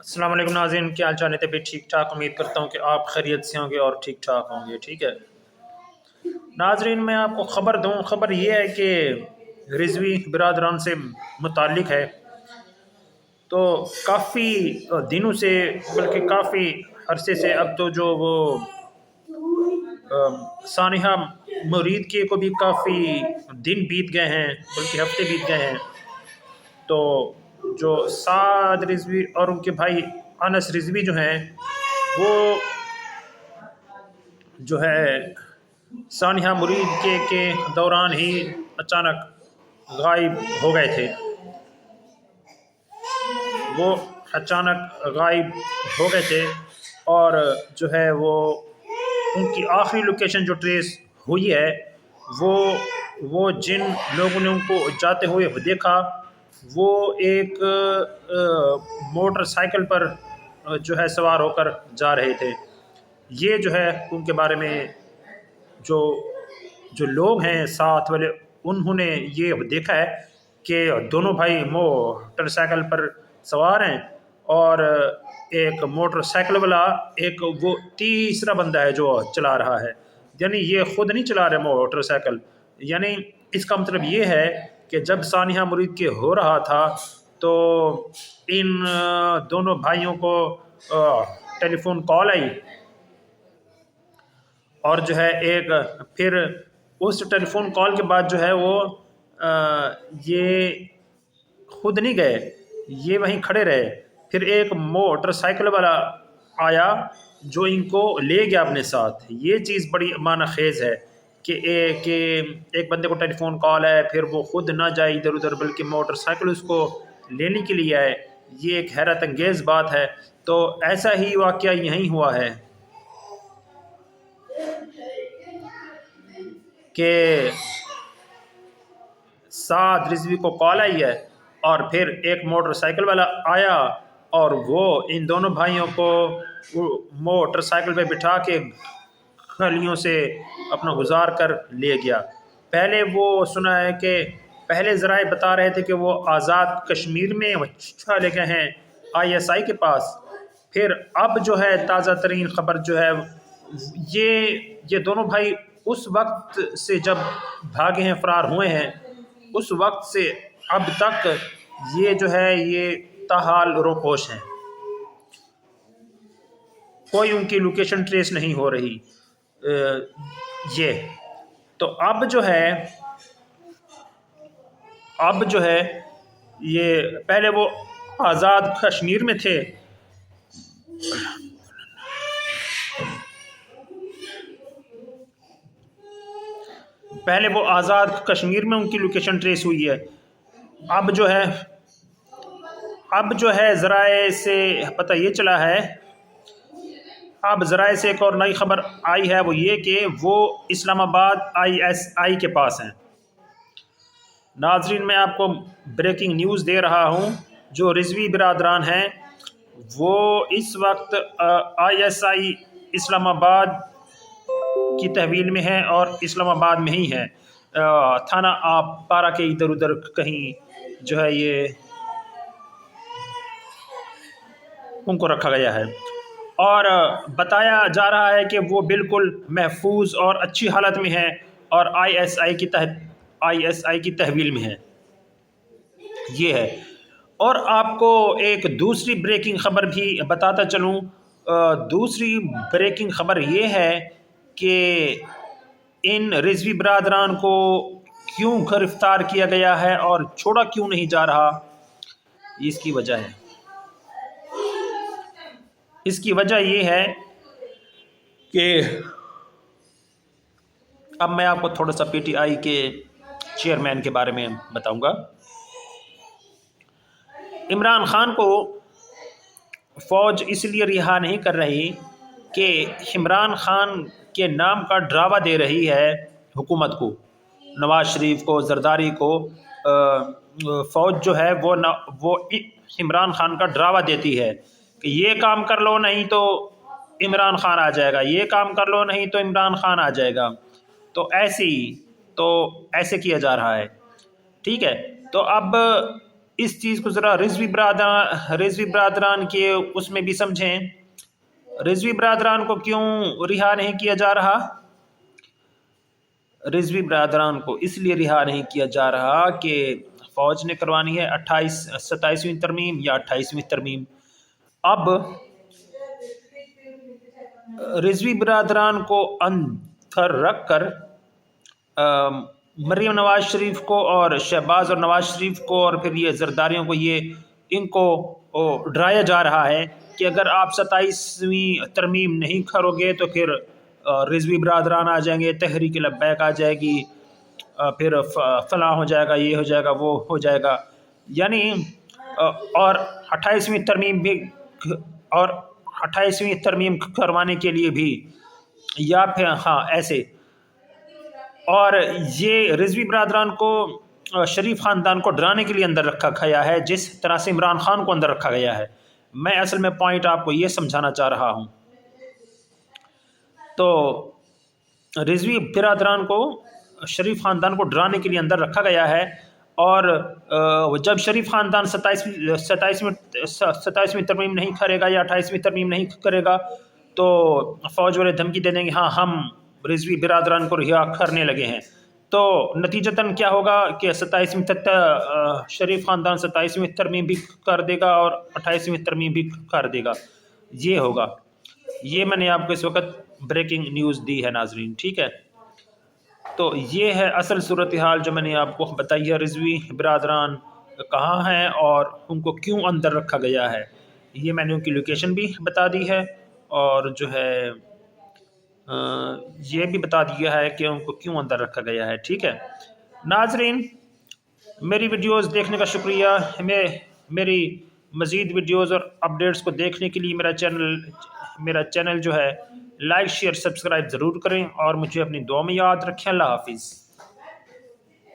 अस्सलाम वालेकुम नाज़रीन, क्या हाल चाल है? तबीयत ठीक ठाक, उम्मीद करता हूँ कि आप खैरियत से होंगे और ठीक ठाक होंगे। ठीक है नाज़रीन, मैं आपको ख़बर दूँ। ख़बर ये है कि रिजवी बिरादरान से मुतालिक है। तो काफ़ी दिनों से, बल्कि काफ़ी अरसे से, अब तो जो वो सानिहा मुरीद के को भी काफ़ी दिन बीत गए हैं, बल्कि हफ्ते बीत गए हैं। तो जो साद रिजवी और उनके भाई अनस रिजवी जो हैं, वो जो है सानिया मुरीद के दौरान ही अचानक गायब हो गए थे। वो अचानक गायब हो गए थे और जो है वो उनकी आखिरी लोकेशन जो ट्रेस हुई है, वो जिन लोगों ने उनको जाते हुए देखा, वो एक मोटरसाइकिल पर जो है सवार होकर जा रहे थे। ये जो है उनके बारे में जो जो लोग हैं साथ वाले, उन्होंने ये देखा है कि दोनों भाई मोटरसाइकिल पर सवार हैं और एक मोटरसाइकिल वाला, एक वो तीसरा बंदा है जो चला रहा है। यानी ये खुद नहीं चला रहे मोटरसाइकिल। यानी इसका मतलब ये है कि जब सानिया मुरीद के हो रहा था तो इन दोनों भाइयों को टेलीफोन कॉल आई और जो है एक फिर उस टेलीफोन कॉल के बाद जो है वो ये खुद नहीं गए, ये वहीं खड़े रहे। फिर एक मोटरसाइकिल वाला आया जो इनको ले गया अपने साथ। ये चीज़ बड़ी माना खेज़ है कि एक बंदे को टेलीफोन कॉल है, फिर वो खुद ना जाए इधर उधर, बल्कि मोटरसाइकिल उसको लेने के लिए आए। ये एक हैरत अंगेज़ बात है। तो ऐसा ही वाक़या यहीं हुआ है कि साद रिजवी को कॉल आई है और फिर एक मोटरसाइकिल वाला आया और वो इन दोनों भाइयों को मोटरसाइकिल पे बिठा के गलियों से अपना गुजार कर ले गया। पहले वो सुना है कि पहले ज़राए बता रहे थे कि वो आज़ाद कश्मीर में चले गए हैं ISI के पास। फिर अब जो है ताज़ा तरीन ख़बर जो है, ये दोनों भाई उस वक्त से जब भागे हैं, फरार हुए हैं, उस वक्त से अब तक ये जो है ये ताहाल रोपोश हैं। कोई उनकी लोकेशन ट्रेस नहीं हो रही। ये तो अब जो है ये पहले वो आज़ाद कश्मीर में थे, पहले वो आज़ाद कश्मीर में उनकी लोकेशन ट्रेस हुई है। अब जो है ज़राए से पता ये चला है, अब ज़राए से एक और नई खबर आई है, वो ये कि वो इस्लामाबाद ISI के पास हैं। नाज़रीन, मैं आपको ब्रेकिंग न्यूज़ दे रहा हूँ। जो रिजवी बिरादरान हैं वो इस वक्त ISI इस्लामाबाद की तहवील में है और इस्लामाबाद में ही है। थाना आप पारा के इधर उधर कहीं जो है ये उनको रखा गया है और बताया जा रहा है कि वो बिल्कुल महफूज और अच्छी हालत में है और ISI की तहवील में है। ये है। और आपको एक दूसरी ब्रेकिंग ख़बर भी बताता चलूँ। दूसरी ब्रेकिंग ख़बर ये है कि इन रिजवी बरादरान को क्यों गिरफ़्तार किया गया है और छोड़ा क्यों नहीं जा रहा, इसकी वजह है। इसकी वजह ये है कि अब मैं आपको थोड़ा सा PTI के चेयरमैन के बारे में बताऊंगा। इमरान खान को फ़ौज इसलिए रिहा नहीं कर रही कि इमरान खान के नाम का ड्रावा दे रही है हुकूमत को, नवाज़ शरीफ को, जरदारी को। फ़ौज जो है वो इमरान खान का ड्रावा देती है कि ये काम कर लो नहीं तो इमरान खान आ जाएगा, ये काम कर लो नहीं तो इमरान खान आ जाएगा। तो ऐसे किया जा रहा है। ठीक है। तो अब اس چیز کو ذرا رضوی برادران کے اس میں بھی سمجھیں. رضوی برادران کو کیوں رہا نہیں کیا جا رہا؟ رضوی برادران کو اس لیے رہا نہیں کیا جا رہا کہ فوج نے کروانی ہے 27ویں ترمیم یا 28ویں ترمیم. اب رضوی برادران کو اندر رکھ کر مریم نواز شریف کو اور شہباز اور نواز شریف کو اور پھر یہ زرداریوں کو ان کو ڈرایا جا رہا ہے کہ اگر آپ 27ویں ترمیم نہیں کرو گے تو پھر رضوی برادران آ جائیں گے، تحریک لبیک آ جائے گی، پھر فلاں ہو جائے گا، یہ ہو جائے گا، وہ ہو جائے گا. یعنی اور 28ویں ترمیم کروانے کے لیے بھی، یا پھر ایسے. اور یہ رضوی برادران کو شریف خاندان کو ڈرانے کے لیے اندر رکھا گیا ہے جس طرح سے عمران خان کو اندر رکھا گیا ہے. میں اصل میں پوائنٹ آپ کو یہ سمجھانا چاہ رہا ہوں. تو رضوی برادران کو شریف خاندان کو ڈرانے کے لیے اندر رکھا گیا ہے، اور جب شریف خاندان 27ویں ترمیم نہیں کرے گا یا 28ویں ترمیم نہیں کرے گا تو فوج والے دھمکی دے دیں گے ہاں ہم رضوی برادران کو رہا کرنے لگے ہیں. تو نتیجتاً کیا ہوگا کہ شریف خاندان 27ویں ترمیم بھی کر دے گا اور 28ویں ترمیم بھی کر دے گا. یہ ہوگا. یہ میں نے آپ کو اس وقت بریکنگ نیوز دی ہے ناظرین، ٹھیک ہے. تو یہ ہے اصل صورتحال جو میں نے آپ کو بتائی ہے. رضوی برادران کہاں ہیں اور ان کو کیوں اندر رکھا گیا ہے، یہ میں نے ان کی لوکیشن بھی بتا دی ہے، اور جو ہے یہ بھی بتا دیا ہے کہ ان کو کیوں اندر رکھا گیا ہے. ٹھیک ہے ناظرین، میری ویڈیوز دیکھنے کا شکریہ. میری مزید ویڈیوز اور اپڈیٹس کو دیکھنے کے لیے میرا چینل جو ہے لائک شیئر سبسکرائب ضرور کریں، اور مجھے اپنی دعا میں یاد رکھیں. اللہ حافظ.